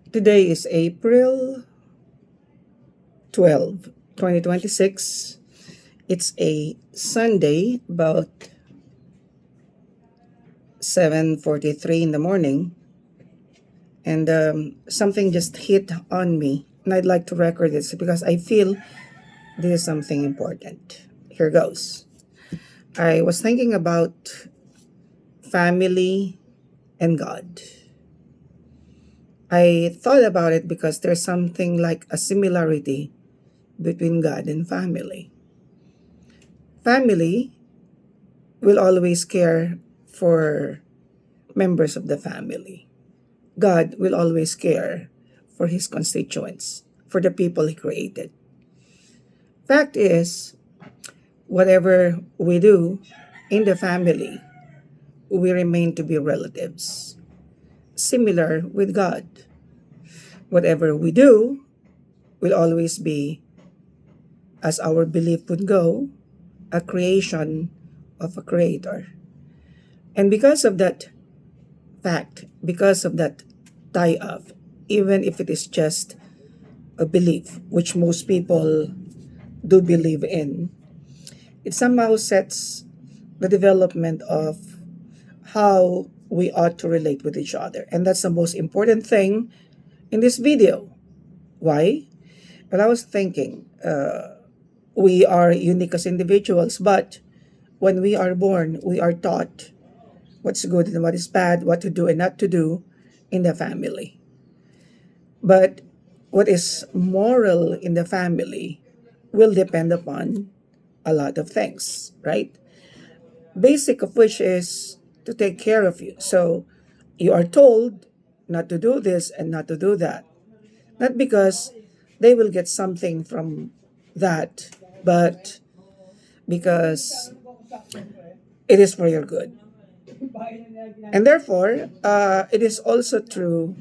Today is April 12, 2026. It's a Sunday, about 7:43 in the morning, and something just hit on me, and I'd like to record this because I feel this is something important. Here goes. I was thinking about family and God. I thought about it because there's something like a similarity between God and family. Family will always care for members of the family. God will always care for his constituents, for the people he created. Fact is, whatever we do in the family, we remain to be relatives. Similar with God. Whatever we do will always be, as our belief would go, a creation of a creator. And because of that fact, because of that tie up, even if it is just a belief, which most people do believe in, it somehow sets the development of how we ought to relate with each other. And that's the most important thing in this video. Why? Well, I was thinking, we are unique as individuals, but when we are born, we are taught what's good and what is bad, what to do and not to do in the family. But what is moral in the family will depend upon a lot of things, right? Basic of which is to take care of you. So you are told not to do this and not to do that. Not because they will get something from that, but because it is for your good. And therefore, it is also true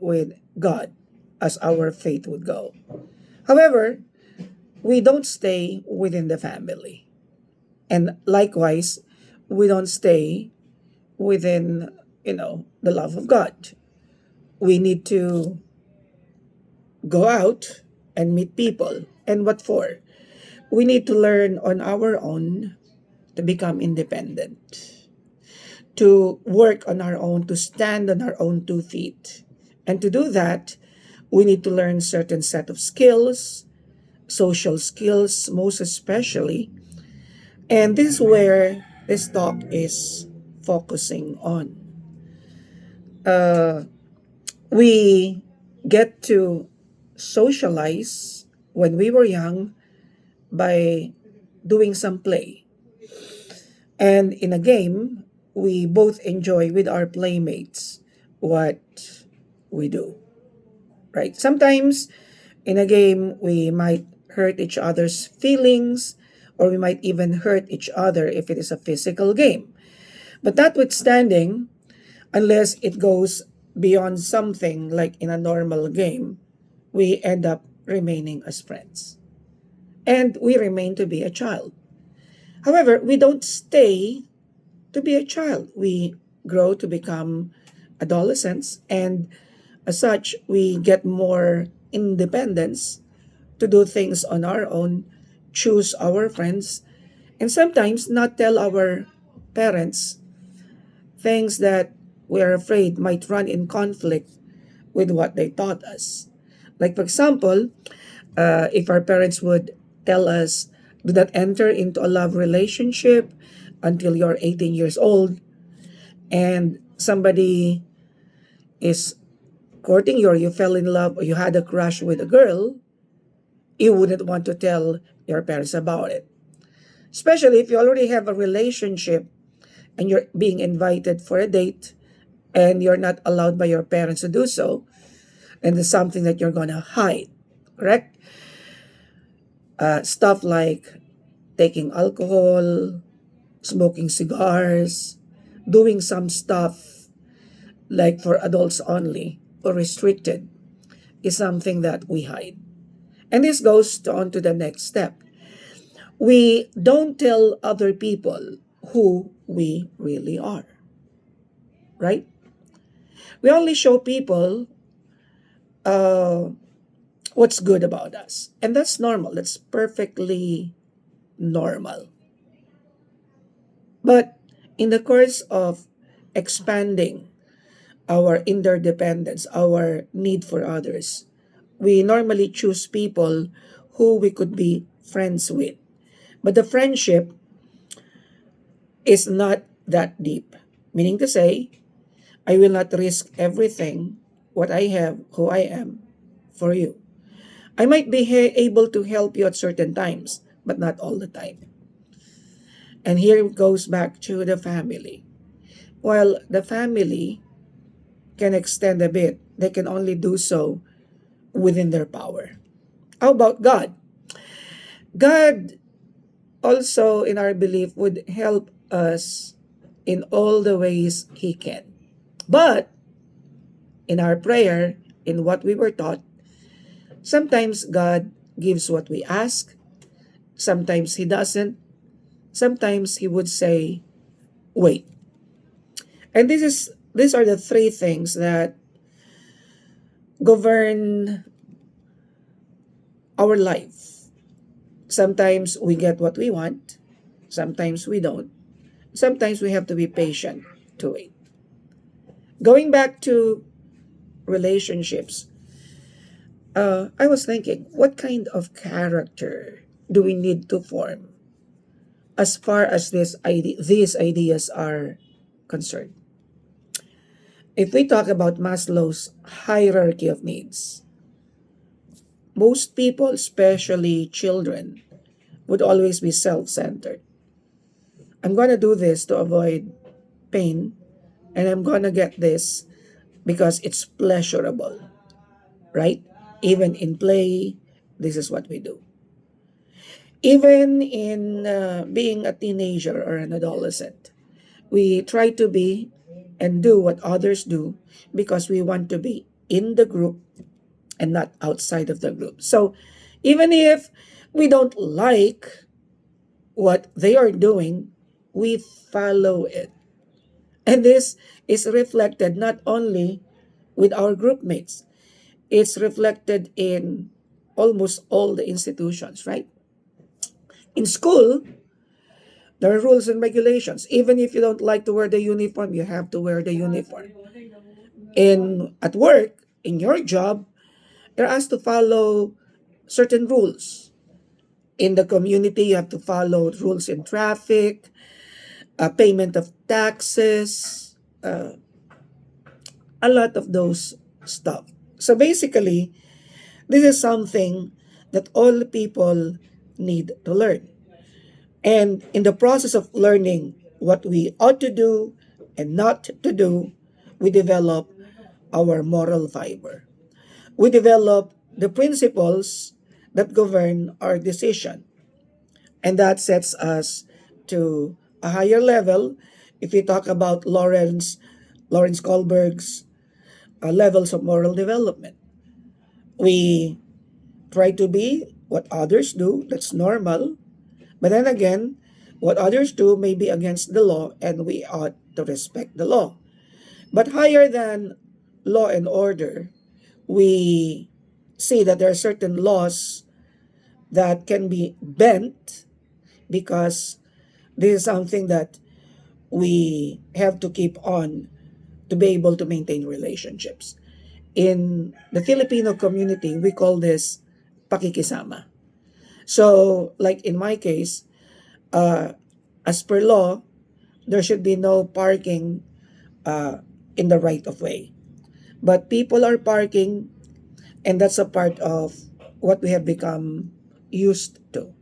with God as our faith would go. However, we don't stay within the family. And likewise, we don't stay within, the love of God. We need to go out and meet people. And what for? We need to learn on our own to become independent, to work on our own, to stand on our own 2 feet. And to do that, we need to learn certain set of skills, social skills most especially. And this is where this talk is focusing on. Uh, we get to socialize when we were young by doing some play. And in a game, we both enjoy with our playmates what we do, right? Sometimes in a game, we might hurt each other's feelings, or we might even hurt each other if it is a physical game. But notwithstanding, unless it goes beyond something like in a normal game, we end up remaining as friends. And we remain to be a child. However, we don't stay to be a child. We grow to become adolescents, and as such, we get more independence to do things on our own, choose our friends, and sometimes not tell our parents things that we are afraid might run in conflict with what they taught us. Like, for example, if our parents would tell us, do not enter into a love relationship until you're 18 years old, and somebody is courting you, or you fell in love, or you had a crush with a girl, you wouldn't want to tell your parents about it. Especially if you already have a relationship and you're being invited for a date and you're not allowed by your parents to do so, and it's something that you're going to hide, correct? Stuff like taking alcohol, smoking cigars, doing some stuff like for adults only or restricted is something that we hide. And this goes on to the next step. We don't tell other people who we really are, right? We only show people uh, what's good about us. And that's normal. That's perfectly normal. But in the course of expanding our interdependence, our need for others, we normally choose people who we could be friends with. But the friendship is not that deep. Meaning to say, I will not risk everything, what I have, who I am, for you. I might be able to help you at certain times, but not all the time. And here it goes back to the family. While the family can extend a bit, they can only do so within their power. How about God? God also, in our belief, would help us in all the ways He can. But in our prayer, in what we were taught, sometimes God gives what we ask, sometimes He doesn't, sometimes He would say, wait. And these are the three things that govern our life. Sometimes we get what we want, sometimes we don't. Sometimes we have to be patient to wait. Going back to relationships, I was thinking, what kind of character do we need to form as far as these ideas are concerned? If we talk about Maslow's hierarchy of needs, most people, especially children, would always be self centered. I'm going to do this to avoid pain, and I'm going to get this because it's pleasurable, right? Even in play, this is what we do. Even in being a teenager or an adolescent, we try to be and do what others do because we want to be in the group and not outside of the group. So even if we don't like what they are doing, we follow it. And this is reflected not only with our group mates, it's reflected in almost all the institutions, right? In school, there are rules and regulations. Even if you don't like to wear the uniform, you have to wear the uniform. In at work, in your job, you're asked to follow certain rules. In the community, you have to follow rules in traffic, payment of taxes, a lot of those stuff. So basically, this is something that all people need to learn. And in the process of learning what we ought to do and not to do, we develop our moral fiber. We develop the principles that govern our decision. And that sets us to a higher level. If we talk about Lawrence Kohlberg's levels of moral development, we try to be what others do. That's normal. But then again, what others do may be against the law, and we ought to respect the law. But higher than law and order, we see that there are certain laws that can be bent because this is something that we have to keep on to be able to maintain relationships. In the Filipino community, we call this pakikisama. So, like in my case, uh, as per law, there should be no parking uh, in the right of way. But people are parking, and that's a part of what we have become used to.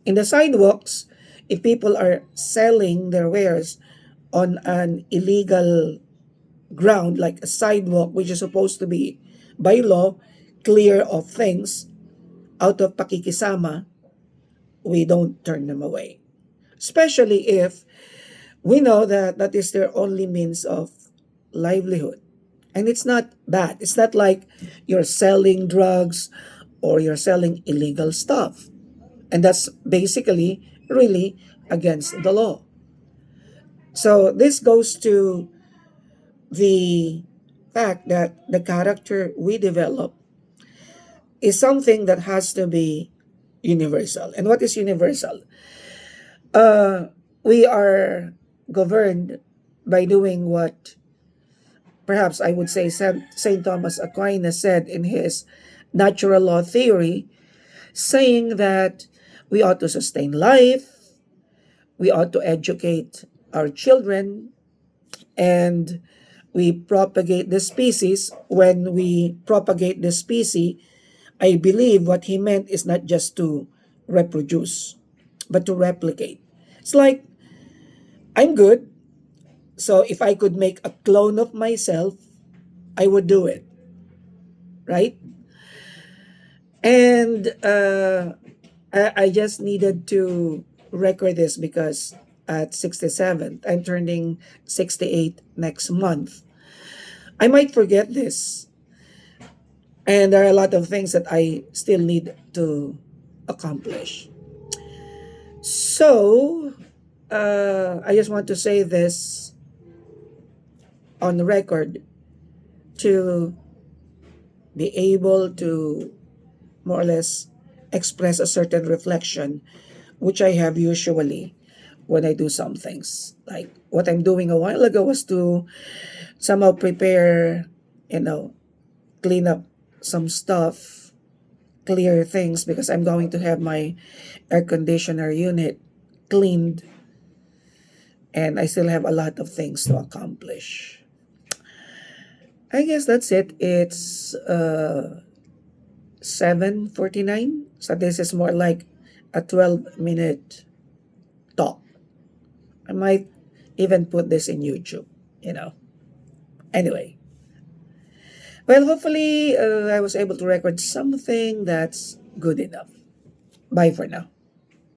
In the sidewalks, if people are selling their wares on an illegal ground, like a sidewalk, which is supposed to be by law clear of things, out of pakikisama, we don't turn them away. Especially if we know that that is their only means of livelihood. And it's not bad. It's not like you're selling drugs or you're selling illegal stuff. And that's basically really against the law. So this goes to the fact that the character we develop is something that has to be universal. And what is universal? Uh, we are governed by doing what perhaps I would say St. Thomas Aquinas said in his natural law theory, saying that we ought to sustain life, we ought to educate our children, and we propagate the species. When we propagate the species, I believe what he meant is not just to reproduce, but to replicate. It's like, I'm good, so if I could make a clone of myself, I would do it, right? And I just needed to record this because at 67, I'm turning 68 next month. I might forget this. And there are a lot of things that I still need to accomplish. So, I just want to say this on the record to be able to more or less express a certain reflection, which I have usually when I do some things. Like what I'm doing a while ago was to somehow prepare, you know, clean up some stuff, clear things because I'm going to have my air conditioner unit cleaned and I still have a lot of things to accomplish. I guess that's it. It's 7:49. So this is more like a 12-minute talk. I might even put this in YouTube, you know. Anyway, well, hopefully I was able to record something that's good enough. Bye for now.